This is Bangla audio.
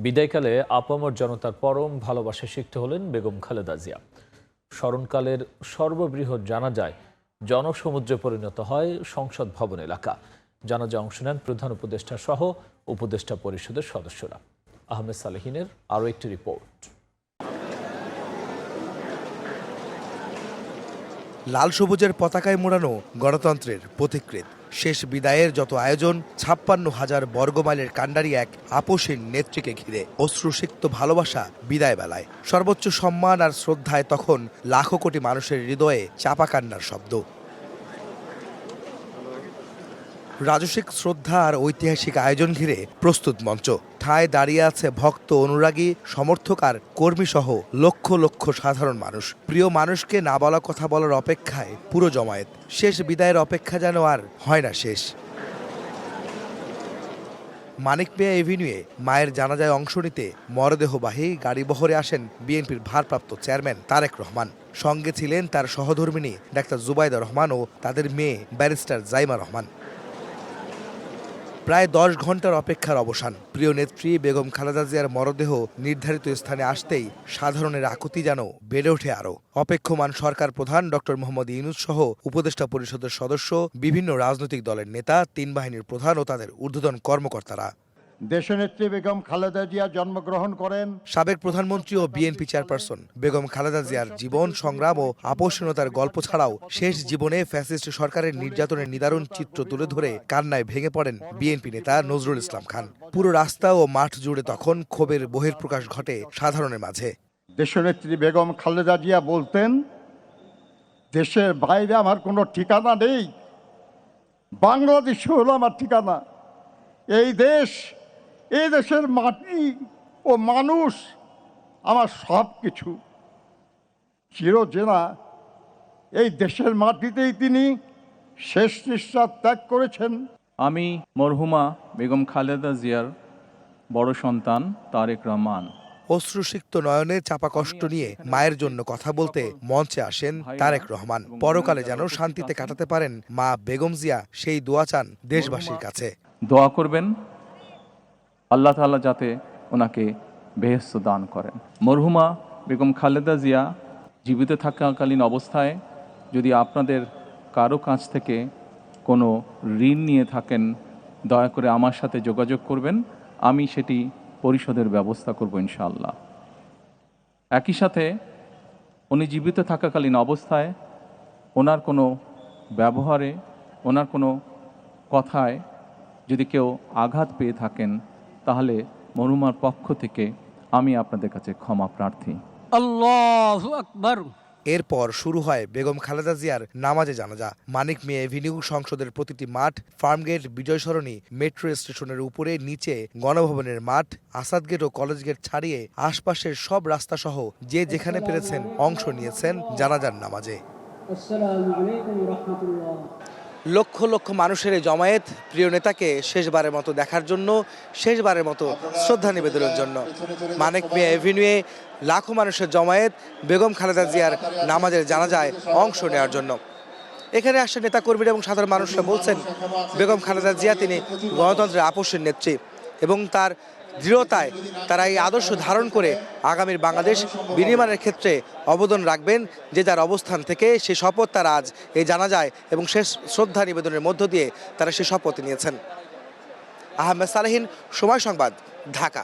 বিদায়কালে আপামর জনতার পরম ভালোবাসা শিখতে হলেন বেগম খালেদা জিয়া। স্মরণকালের সর্ববৃহৎ জানাজায় জনসমুদ্রে পরিণত হয় সংসদ ভবন এলাকা। জানাজায় অংশ নেন প্রধান উপদেষ্টা সহ উপদেষ্টা পরিষদের সদস্যরা। আহমেদ সালেহিনের আরও একটি রিপোর্ট। লাল সবুজের পতাকায় মোড়ানো গণতন্ত্রের পথিকৃৎ শেষ বিদায়ের যত আয়োজন ৫৬,০০০ বর্গমাইলের কাণ্ডারি এক আপোষহীন নেত্রীকে ঘিরে অশ্রুসিক্ত ভালোবাসা বিদায় বেলায় সর্বোচ্চ সম্মান আর শ্রদ্ধায় তখন লাখো কোটি মানুষের হৃদয়ে চাপা কান্নার শব্দ। রাজসিক শ্রদ্ধা আর ঐতিহাসিক আয়োজন ঘিরে প্রস্তুত মঞ্চ। ঠায় দাঁড়িয়ে আছে ভক্ত, অনুরাগী, সমর্থক আর কর্মী সহ লক্ষ লক্ষ সাধারণ মানুষ। প্রিয় মানুষকে না বলা কথা বলার অপেক্ষায় পুরো জমায়েত। শেষ বিদায়ের অপেক্ষা যেন আর হয় না শেষ। মানিক মিয়া এভিনিউয়ে মায়ের জানাজায় অংশ নিতে মরদেহবাহী গাড়িবহরে আসেন বিএনপির ভারপ্রাপ্ত চেয়ারম্যান তারেক রহমান। সঙ্গে ছিলেন তার সহধর্মিণী ডাক্তার জুবাইদা রহমান ও তাদের মেয়ে ব্যারিস্টার জাইমা রহমান। প্রায় ১০ ঘন্টার অপেক্ষার অবসান। প্রিয় নেত্রী বেগম খালেদা জিয়ার মরদেহ নির্ধারিত স্থানে আসতেই সাধারণের আকুতি যেন বেড়ে ওঠে আরও। অপেক্ষমান সরকার প্রধান ডক্টর মোহাম্মদ ইউনূস সহ উপদেষ্টা পরিষদের সদস্য, বিভিন্ন রাজনৈতিক দলের নেতা, ৩ বাহিনীর প্রধান ও তাদের ঊর্ধ্বতন কর্মকর্তারা। দেশনেত্রী বেগম খালেদা জিয়া জন্মগ্রহণ করেন। সাবেক প্রধানমন্ত্রী ও বিএনপি চেয়ারপারসন বেগম খালেদা জিয়ার জীবন সংগ্রাম ও আপোষহীনতার গল্প ছাড়াও শেষ জীবনে ফ্যাসিস্ট সরকারের নির্যাতনের নিদারুণ চিত্র তুলে ধরে কান্নায় ভেঙে পড়েন বিএনপি নেতা নজরুল ইসলাম খান। পুরো রাস্তা ও মাঠ জুড়ে তখন ক্ষোভের বহিঃপ্রকাশ ঘটে সাধারণের মাঝে। দেশনেত্রী বেগম খালেদা জিয়া বলতেন, দেশের বাইরে আমার কোনো ঠিকানা নেই, বাংলাদেশ হলো আমার ঠিকানা। এই দেশের মাটি ও মানুষ আমার সব কিছু। চিরচেনা এই দেশের মাটিতেই তিনি শেষ নিঃশ্বাস ত্যাগ করেছেন। আমি মরহুমা বেগম খালেদা জিয়ার বড় সন্তান তারেক রহমান। অশ্রুসিক্ত নয়নে চাপা কষ্ট নিয়ে মায়ের জন্য কথা বলতে মঞ্চে আসেন তারেক রহমান। পরকালে যেন শান্তিতে কাটাতে পারেন মা বেগম জিয়া, সেই দোয়া চান দেশবাসীর কাছে। দোয়া করবেন আল্লাহ তাআলা যাতে ওনাকে বেহেশত দান করেন। মরহুমা বেগম খালেদা জিয়া জীবিত থাকাকালীন অবস্থায় যদি আপনাদের কারো কাছ থেকে কোনো ঋণ নিয়ে থাকেন, দয়া করে আমার সাথে যোগাযোগ করবেন, আমি সেটি পরিশোধের ব্যবস্থা করব ইনশাআল্লাহ। একই সাথে উনি জীবিত থাকাকালীন অবস্থায় ওনার কোনো ব্যবহারে, ওনার কোনো কথায় যদি কেউ আঘাত পেয়ে থাকেন, তাহলে মরহুমার পক্ষ থেকে আমি আপনাদের কাছে ক্ষমা প্রার্থী। আল্লাহু আকবার। এরপর শুরু হয় বেগম খালেদা জিয়ার নামাজে জানাজা। মানিক মিয়া এভিনিউ, সংসদের প্রতিটি মাঠ, ফার্মগেট, বিজয় সরণি, মেট্রো স্টেশনের উপরে নিচে, গণভবনের মাঠ, আসাদ গেট ও কলেজ গেট ছাড়িয়ে আশপাশের সব রাস্তা সহ যে যেখানে পেরেছেন অংশ নিয়েছেন জানাজার নামাজে। আসসালামু আলাইকুম ওয়া রাহমাতুল্লাহ। লক্ষ লক্ষ মানুষের এই জমায়েত প্রিয় নেতাকে শেষবারের মতো দেখার জন্য, শেষবারের মতো শ্রদ্ধা নিবেদনের জন্য। মানিক মিয়া এভিনিউয়ে লাখো মানুষের জমায়েত বেগম খালেদা জিয়ার নামাজের জানাজায় অংশ নেওয়ার জন্য। এখানে আসা নেতাকর্মীরা এবং সাধারণ মানুষরা বলছেন, বেগম খালেদা জিয়া তিনি গণতন্ত্রের আপোষের নেত্রী এবং তার দৃঢ়তায় তারা এই আদর্শ ধারণ করে আগামীর বাংলাদেশ বিনির্মাণের ক্ষেত্রে অবদান রাখবেন। যে যার অবস্থান থেকে সে শপথ তারা আজ এই জানাজায় এবং শেষ শ্রদ্ধা নিবেদনের মধ্য দিয়ে তারা সে শপথ নিয়েছেন। আহমেদ সালেহিন, সময় সংবাদ, ঢাকা।